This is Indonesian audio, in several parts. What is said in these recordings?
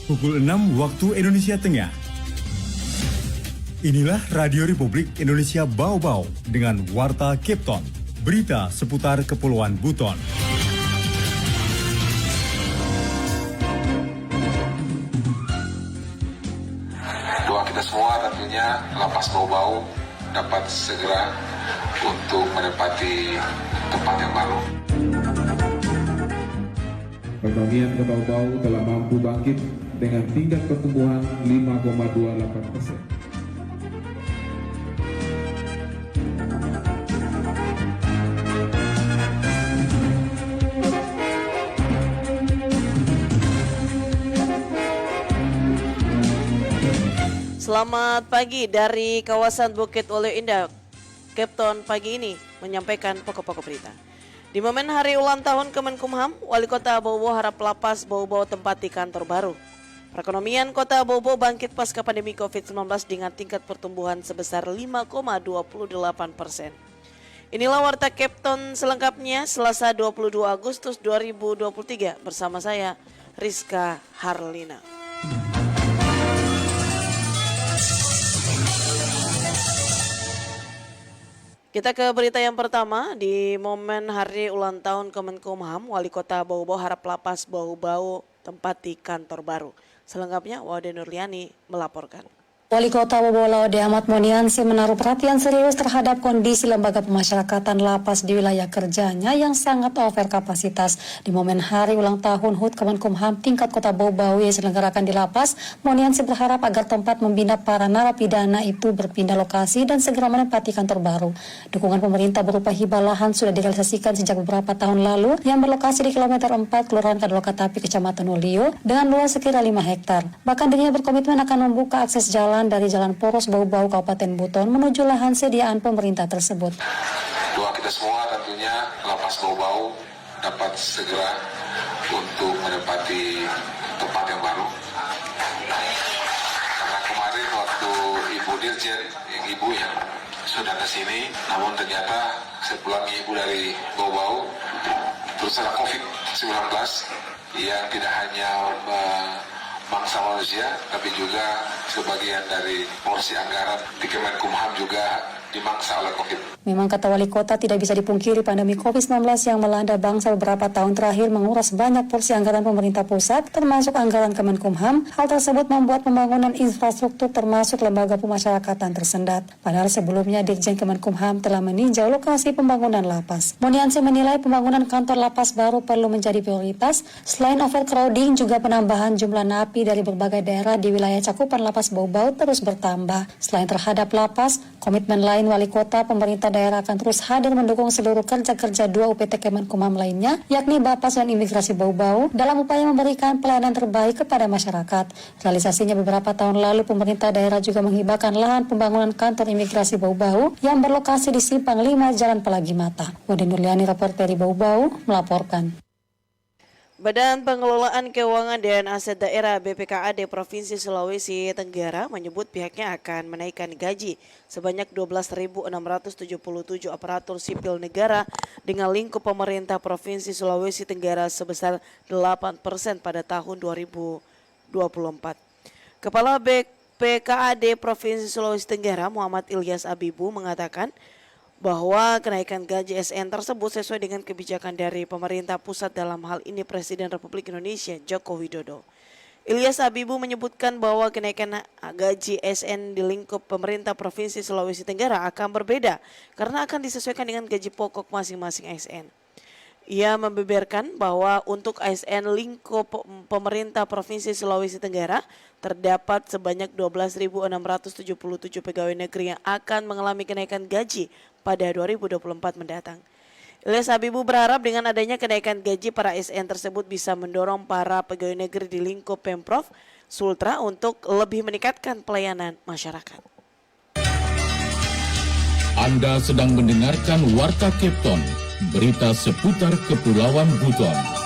pukul 6 waktu Indonesia Tengah. Inilah Radio Republik Indonesia Bau-Bau dengan Warta Kepton, berita seputar Kepulauan Buton. Doa kita semua tentunya lapas Bau-Bau dapat segera untuk menempati tempat yang baru. Pertanian ke Bau-Bau telah mampu bangkit dengan tingkat pertumbuhan 5,28%. Selamat pagi dari kawasan Bukit Waluyo Indah. Kepton pagi ini menyampaikan pokok-pokok berita. Di momen hari ulang tahun Kemenkumham, Wali Kota Bau-Bau harap lapas Bau-Bau tempati kantor baru. Perekonomian Kota Bau-Bau bangkit pasca pandemi COVID-19 dengan tingkat pertumbuhan sebesar 5,28%. Inilah Warta Kepton selengkapnya Selasa 22 Agustus 2023 bersama saya Rizka Harlina. Kita ke berita yang pertama. Di momen hari ulang tahun Kemenkumham, Wali Kota Bau-Bau harap lapas Bau-Bau tempati kantor baru. Selengkapnya Wade Nurliani melaporkan. Wali Kota Bau-Bau Laude Ahmad Moniansi menaruh perhatian serius terhadap kondisi lembaga pemasyarakatan lapas di wilayah kerjanya yang sangat over kapasitas. Di momen hari ulang tahun HUT Kemenkumham tingkat Kota Bau-Bau yang diselenggarakan di lapas, Moniansi berharap agar tempat membina para narapidana itu berpindah lokasi dan segera menempati kantor baru. Dukungan pemerintah berupa hibah lahan sudah direalisasikan sejak beberapa tahun lalu yang berlokasi di kilometer 4 Kelurahan Kadolokatapi, Kecamatan Waluyo dengan luas sekira 5 hektar. Bahkan dirinya berkomitmen akan membuka akses jalan dari Jalan Poros Bau-Bau Kabupaten Buton menuju lahan sediaan pemerintah tersebut. Doa kita semua tentunya lapas Bau-Bau dapat segera untuk menempati tempat yang baru. Karena kemarin waktu Ibu Dirjen, yang Ibu yang sudah ke sini, namun ternyata sepulang Ibu dari Bau-Bau terus ada COVID-19 yang tidak hanya bangsa manusia, tapi juga sebagian dari porsi anggaran di Kemenkumham juga dimangsa oleh COVID. Memang kata Wali Kota tidak bisa dipungkiri pandemi COVID-19 yang melanda bangsa beberapa tahun terakhir menguras banyak porsi anggaran pemerintah pusat termasuk anggaran Kemenkumham. Hal tersebut membuat pembangunan infrastruktur termasuk lembaga pemasyarakatan tersendat. Padahal sebelumnya Dirjen Kemenkumham telah meninjau lokasi pembangunan lapas. Moniansi menilai pembangunan kantor lapas baru perlu menjadi prioritas. Selain overcrowding, juga penambahan jumlah napi dari berbagai daerah di wilayah cakupan lapas Bau-Bau terus bertambah. Selain terhadap lapas, komitmen lain Wali Kota, pemerintah daerah akan terus hadir mendukung seluruh kerja-kerja 2 UPT Kemenkumham lainnya, yakni Bapas dan Imigrasi Bau-Bau, dalam upaya memberikan pelayanan terbaik kepada masyarakat. Realisasinya beberapa tahun lalu, pemerintah daerah juga menghibahkan lahan pembangunan kantor Imigrasi Bau-Bau yang berlokasi di Simpang 5 Jalan Pelagi Mata. Wade Nurliani, reporter dari Bau-Bau, melaporkan. Badan Pengelolaan Keuangan dan Aset Daerah BPKAD Provinsi Sulawesi Tenggara menyebut pihaknya akan menaikkan gaji sebanyak 12.677 aparatur sipil negara dengan lingkup pemerintah Provinsi Sulawesi Tenggara sebesar 8% pada tahun 2024. Kepala BPKAD Provinsi Sulawesi Tenggara Muhammad Ilyas Abibu mengatakan bahwa kenaikan gaji SN tersebut sesuai dengan kebijakan dari pemerintah pusat, dalam hal ini Presiden Republik Indonesia Joko Widodo. Ilyas Abibu menyebutkan bahwa kenaikan gaji SN di lingkup pemerintah Provinsi Sulawesi Tenggara akan berbeda karena akan disesuaikan dengan gaji pokok masing-masing ASN. Ia membeberkan bahwa untuk ASN lingkup pemerintah Provinsi Sulawesi Tenggara terdapat sebanyak 12.677 pegawai negeri yang akan mengalami kenaikan gaji pada 2024 mendatang. Ilyas Abibu berharap dengan adanya kenaikan gaji para ASN tersebut bisa mendorong para pegawai negeri di lingkup Pemprov Sultra untuk lebih meningkatkan pelayanan masyarakat. Anda sedang mendengarkan Warta Kepton, berita seputar Kepulauan Buton.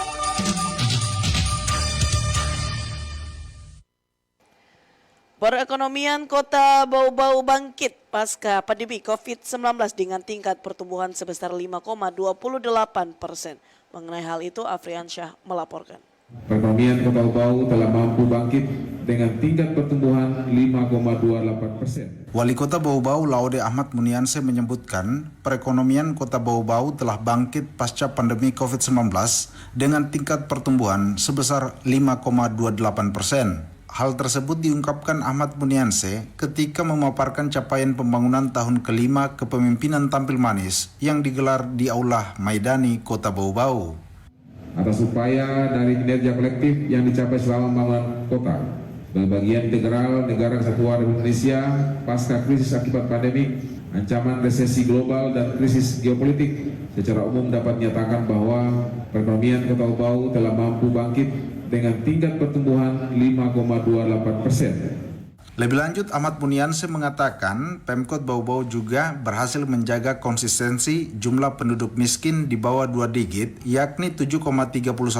Perekonomian Kota Bau-Bau bangkit pasca pandemi COVID-19 dengan tingkat pertumbuhan sebesar 5,28%. Mengenai hal itu, Afriansyah melaporkan. Perekonomian Perekonomian Kota Bau telah mampu bangkit dengan tingkat pertumbuhan 5,28%. Wali Kota Bau-Bau Laude Ahmad Munianse menyebutkan perekonomian Kota Bau-Bau telah bangkit pasca pandemi COVID-19 dengan tingkat pertumbuhan sebesar 5,28%. Hal tersebut diungkapkan Ahmad Munianse ketika memaparkan capaian pembangunan tahun kelima kepemimpinan tampil manis yang digelar di Aula Maidani Kota Bau-Bau. Atas upaya dari kinerja kolektif yang dicapai selama pembangunan kota, bagian integral negara kesatuan Republik Indonesia pasca krisis akibat pandemi, ancaman resesi global dan krisis geopolitik, secara umum dapat menyatakan bahwa perekonomian Kota Bau telah mampu bangkit dengan tingkat pertumbuhan 5,28%. Lebih lanjut, Ahmad Munianse mengatakan Pemkot Bau-Bau juga berhasil menjaga konsistensi jumlah penduduk miskin di bawah 2 digit, yakni 7,31%.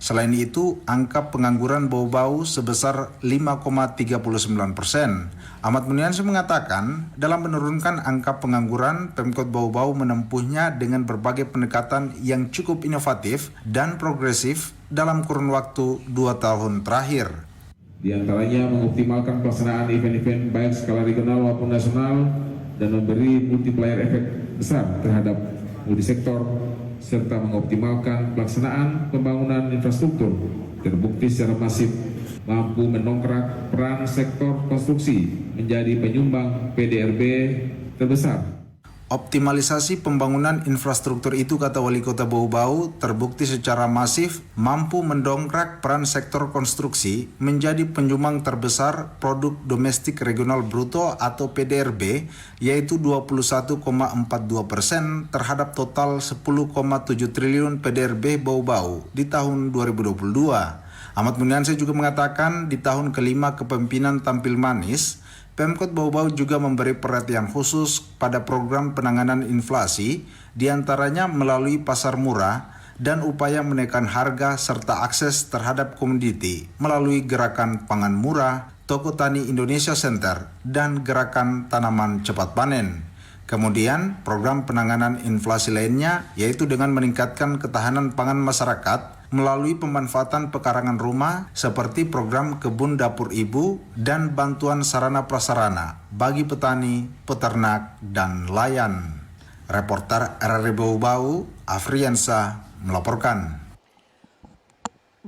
Selain itu, angka pengangguran Bau-Bau sebesar 5,39%. Ahmad Munianse mengatakan, dalam menurunkan angka pengangguran, Pemkot Bau-Bau menempuhnya dengan berbagai pendekatan yang cukup inovatif dan progresif dalam kurun waktu 2 tahun terakhir. Di antaranya mengoptimalkan pelaksanaan event-event baik skala regional maupun nasional dan memberi multiplier efek besar terhadap multisektor serta mengoptimalkan pelaksanaan pembangunan infrastruktur. Terbukti secara masif mampu mendongkrak peran sektor konstruksi menjadi penyumbang PDRB terbesar. Optimalisasi pembangunan infrastruktur itu, kata Wali Kota Bau-Bau, terbukti secara masif mampu mendongkrak peran sektor konstruksi menjadi penyumbang terbesar produk domestik regional bruto atau PDRB, yaitu 21,42% terhadap total 10,7 triliun PDRB Bau-Bau di tahun 2022. Ahmad Munianse juga mengatakan di tahun kelima kepemimpinan tampil manis, Pemkot Bau-Bau juga memberi perhatian khusus pada program penanganan inflasi, diantaranya melalui pasar murah dan upaya menekan harga serta akses terhadap komoditi melalui gerakan pangan murah, Toko Tani Indonesia Center, dan gerakan tanaman cepat panen. Kemudian program penanganan inflasi lainnya yaitu dengan meningkatkan ketahanan pangan masyarakat melalui pemanfaatan pekarangan rumah seperti program kebun dapur ibu dan bantuan sarana prasarana bagi petani, peternak, dan nelayan. Reporter RRI Bau-Bau, Afriansa melaporkan.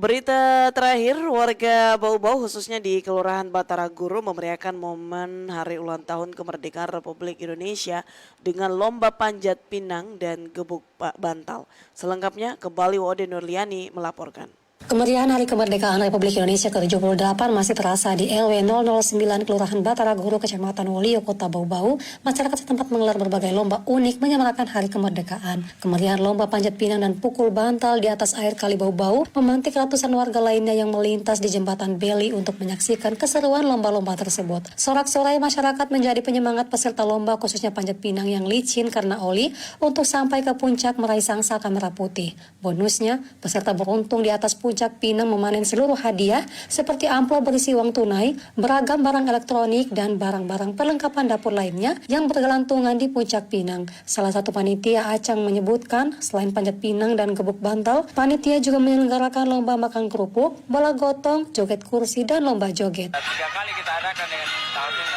Berita terakhir, warga Bau-Bau khususnya di Kelurahan Batara Guru memeriahkan momen hari ulang tahun kemerdekaan Republik Indonesia dengan lomba panjat pinang dan gebuk bantal. Selengkapnya kembali Wode Nurliani melaporkan. Kemeriahan Hari Kemerdekaan Republik Indonesia ke-78 masih terasa di LW 009 Kelurahan Batara Guru, Kecamatan Wolio, Kota Bau-Bau. Masyarakat setempat menggelar berbagai lomba unik menyemarakan Hari Kemerdekaan. Kemeriahan lomba panjat pinang dan pukul bantal di atas air Kali Bau-Bau memantik ratusan warga lainnya yang melintas di Jembatan Beli untuk menyaksikan keseruan lomba-lomba tersebut. Sorak-sorai masyarakat menjadi penyemangat peserta lomba, khususnya panjat pinang yang licin karena oli, untuk sampai ke puncak meraih sangsaka merah putih. Bonusnya, peserta beruntung di atas puncak pinang memanen seluruh hadiah seperti amplop berisi uang tunai, beragam barang elektronik, dan barang-barang perlengkapan dapur lainnya yang bergelantungan di puncak pinang. Salah satu panitia, Acang, menyebutkan selain panjat pinang dan gebuk bantal, panitia juga menyelenggarakan lomba makan kerupuk, bola gotong, joget kursi, dan lomba joget. 3 kali kita adakan dengan tahun ini.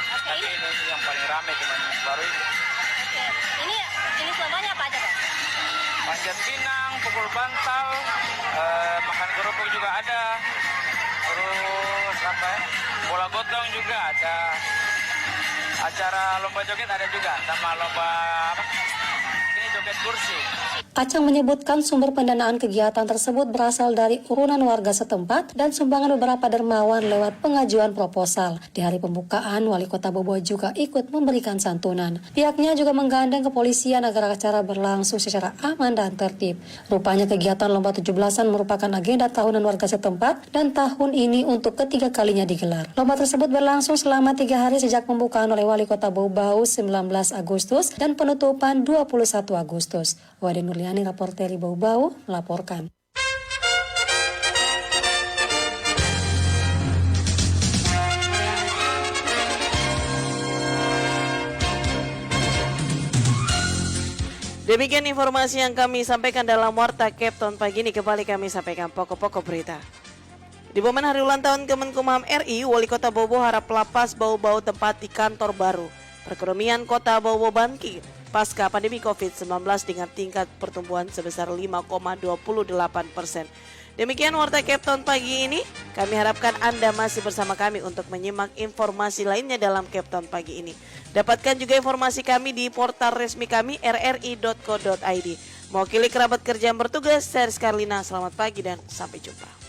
Tapi ini yang paling ramai cuman baru ini. Ini jenis lombanya apa aja, Pak? Panjat pinang, pukul bantal, makan kerupuk juga ada. Terus apa ya? Bola gotong juga ada. Acara lomba joget ada juga, sama lomba apa? Ini joget kursi. Acang menyebutkan sumber pendanaan kegiatan tersebut berasal dari urunan warga setempat dan sumbangan beberapa dermawan lewat pengajuan proposal. Di hari pembukaan, Wali Kota Bau-Bau juga ikut memberikan santunan. Pihaknya juga menggandeng kepolisian agar acara berlangsung secara aman dan tertib. Rupanya kegiatan lomba 17-an merupakan agenda tahunan warga setempat dan tahun ini untuk ketiga kalinya digelar. Lomba tersebut berlangsung selama 3 hari sejak pembukaan oleh Wali Kota Bau-Bau 19 Agustus dan penutupan 21 Agustus. Wade Nurliani, Reporteri Bau-Bau, melaporkan. Demikian informasi yang kami sampaikan dalam Warta Kepton pagi ini. Kembali kami sampaikan pokok-pokok berita. Di momen hari ulang tahun Kemenkumham RI, Wali Kota Bobo harap lapas bau-bau tempat di kantor baru. Perekonomian Kota Bobo bangkit pasca pandemi COVID-19 dengan tingkat pertumbuhan sebesar 5,28%. Demikian Warta Kepton pagi ini. Kami harapkan Anda masih bersama kami untuk menyimak informasi lainnya dalam Kepton pagi ini. Dapatkan juga informasi kami di portal resmi kami rri.co.id. Mewakili kerabat kerja yang bertugas, saya Rizka Arlina. Selamat pagi dan sampai jumpa.